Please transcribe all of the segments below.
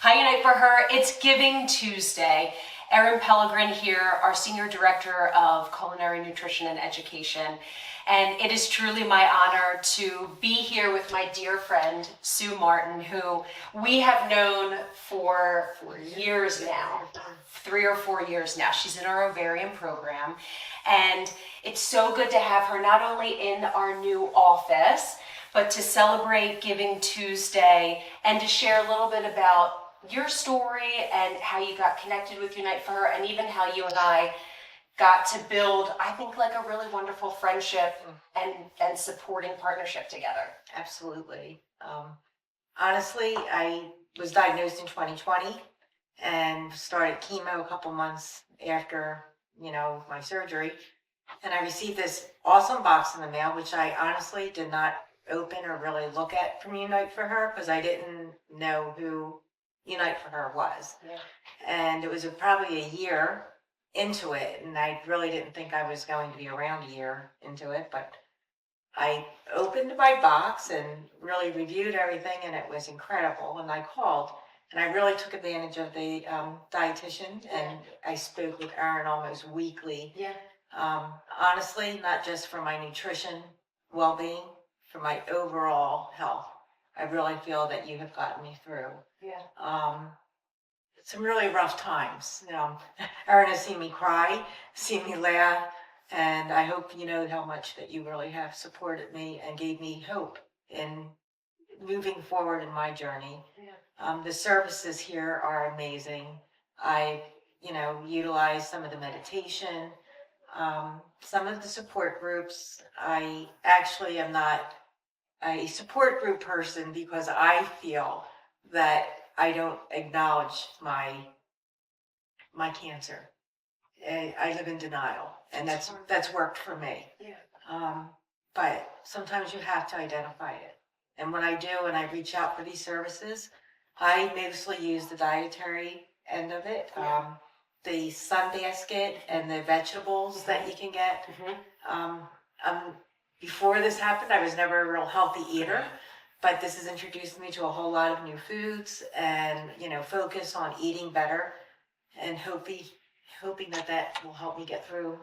Hi, Unite for Her. It's Giving Tuesday. Erin Pellegrin here, our Senior Director of Culinary Nutrition and Education. And it is truly my honor to be here with my dear friend, Sue Martin, who we have known for years now, 3 or 4 years now. She's in our ovarian program. And it's so good to have her not only in our new office, but to celebrate Giving Tuesday and to share a little bit about your story and how you got connected with Unite for Her, and even how you and I got to build, I think, like a really wonderful friendship and supporting partnership together. Absolutely. Honestly, I was diagnosed in 2020 and started chemo a couple months after, my surgery. And I received this awesome box in the mail, which I honestly did not open or really look at from Unite for Her because I didn't know who Unite for Her was. Yeah. And it was probably a year into it, and I really didn't think I was going to be around a year into it, but I opened my box and really reviewed everything, and it was incredible. And I called, and I really took advantage of the dietitian, and I spoke with Erin almost weekly. Yeah. Honestly, not just for my nutrition well-being, for my overall health. I really feel that you have gotten me through. Yeah. Some really rough times. Erin has seen me cry, seen me laugh, and I hope you know how much that you really have supported me and gave me hope in moving forward in my journey. Yeah. The services here are amazing. I, utilize some of the meditation, some of the support groups. I actually am not a support group person because I feel that I don't acknowledge my cancer. I live in denial, and that's worked for me. Yeah. But sometimes you have to identify it. And when I do, and I reach out for these services, I mostly use the dietary end of it. Yeah. The sunbasket and the vegetables that you can get. Before this happened, I was never a real healthy eater, but this has introduced me to a whole lot of new foods and, focus on eating better and hoping that will help me get through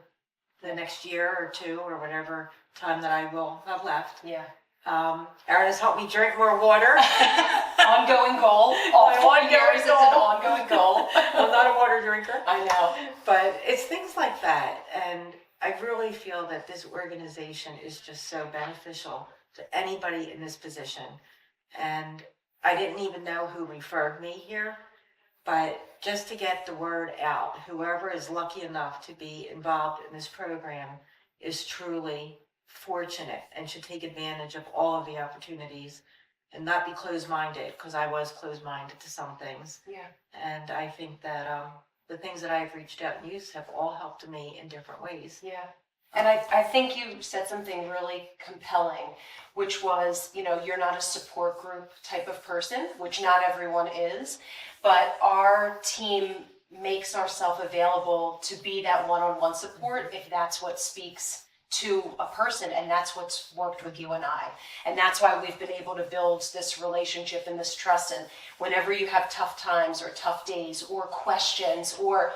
the next year or two or whatever time that I will have left. Yeah. Erin has helped me drink more water. Ongoing goal. All 4 years, it's an ongoing goal. I'm not a water drinker. I know. But it's things like that. And I really feel that this organization is just so beneficial to anybody in this position. And I didn't even know who referred me here, but just to get the word out, whoever is lucky enough to be involved in this program is truly fortunate and should take advantage of all of the opportunities and not be closed-minded, because I was closed-minded to some things. Yeah. And I think that the things that I've reached out and used have all helped me in different ways. Yeah. And I think you said something really compelling, which was, you're not a support group type of person, which not everyone is, but our team makes ourselves available to be that one-on-one support if that's what speaks to a person, and that's what's worked with you and I. And that's why we've been able to build this relationship and this trust. And whenever you have tough times or tough days or questions or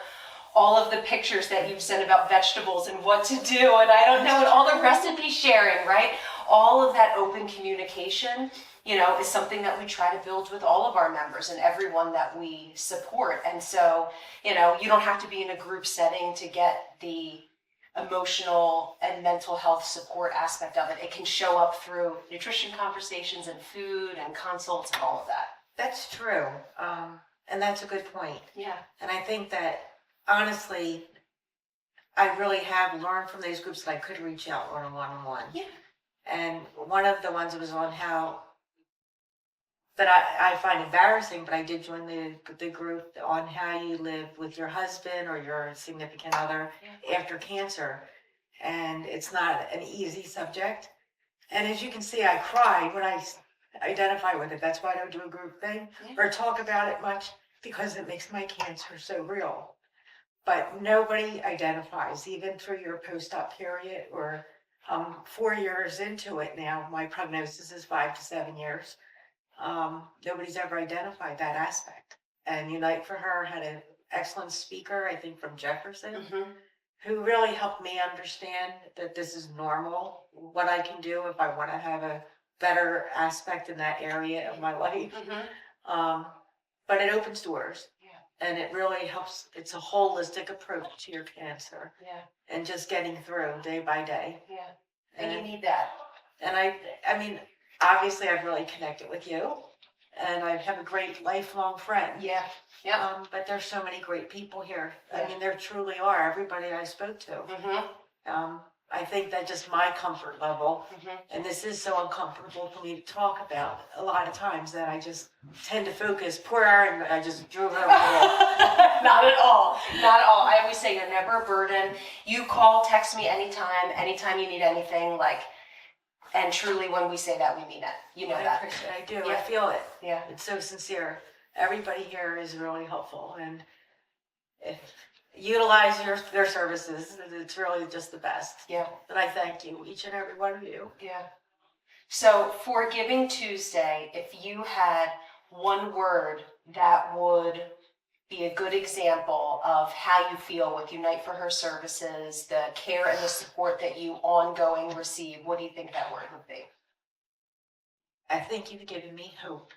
all of the pictures that you've sent about vegetables and what to do, and I don't know, and all the recipe sharing, right? All of that open communication, is something that we try to build with all of our members and everyone that we support. And so, you don't have to be in a group setting to get the emotional and mental health support aspect of it. It can show up through nutrition conversations and food and consults and all of that. That's true. And that's a good point. Yeah. And I think that, honestly, I really have learned from those groups that I could reach out on a one-on-one. Yeah. And one of the ones was on how, that I find embarrassing, but I did join the group on how you live with your husband or your significant other after cancer. And it's not an easy subject. And as you can see, I cry when I identify with it. That's why I don't do a group thing or talk about it much, because it makes my cancer so real. But nobody identifies, even through your post-op period or 4 years into it now. My prognosis is 5 to 7 years. Nobody's ever identified that aspect. And Unite for Her had an excellent speaker, I think from Jefferson, Mm-hmm. who really helped me understand that this is normal, what I can do if I want to have a better aspect in that area of my life. Mm-hmm. But it opens doors. Yeah. And it really helps. It's a holistic approach to your cancer Yeah. and just getting through day by day. Yeah. And you need that. And I mean, obviously I've really connected with you and I have a great lifelong friend. Yeah. Yeah. But there's so many great people here. Yeah. I mean, there truly are, everybody I spoke to. Mm-hmm. I think that just my comfort level, Mm-hmm. and this is so uncomfortable for me to talk about a lot of times that I just tend to focus. Poor Erin, I just drove her away. Not at all. Not at all. I always say you're never a burden. You call, text me anytime you need anything, like, and truly when we say that, we mean it. You know I that. appreciate it. I do. Yeah. I feel it. Yeah. It's so sincere. Everybody here is really helpful, and if utilize their services, it's really just the best. Yeah. And I thank you, each and every one of you. Yeah. So for Giving Tuesday, if you had one word that would be a good example of how you feel with Unite for Her services, the care and the support that you ongoing receive, what do you think that word would be? I think you've given me hope.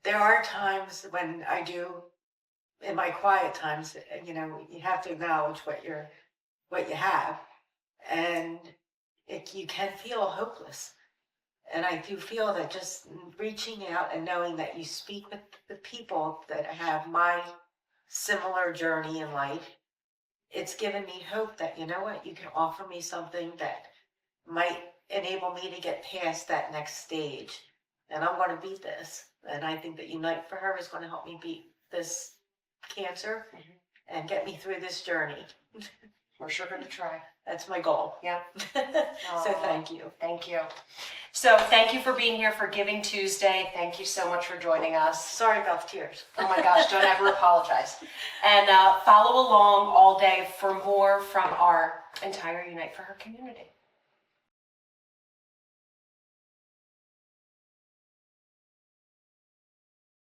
There are times when I do, in my quiet times, you know, you have to acknowledge what you have, and you can feel hopeless. And I do feel that just reaching out and knowing that you speak with the people that have my similar journey in life, it's given me hope that, you know what, you can offer me something that might enable me to get past that next stage. And I'm going to beat this. And I think that Unite for Her is going to help me beat this cancer and get me through this journey. We're sure going to try. That's my goal. Yeah. So thank you. Thank you. So thank you for being here for Giving Tuesday. Thank you so much for joining us. Sorry about the tears. Oh my gosh, don't ever apologize. And follow along all day for more from our entire Unite for Her community.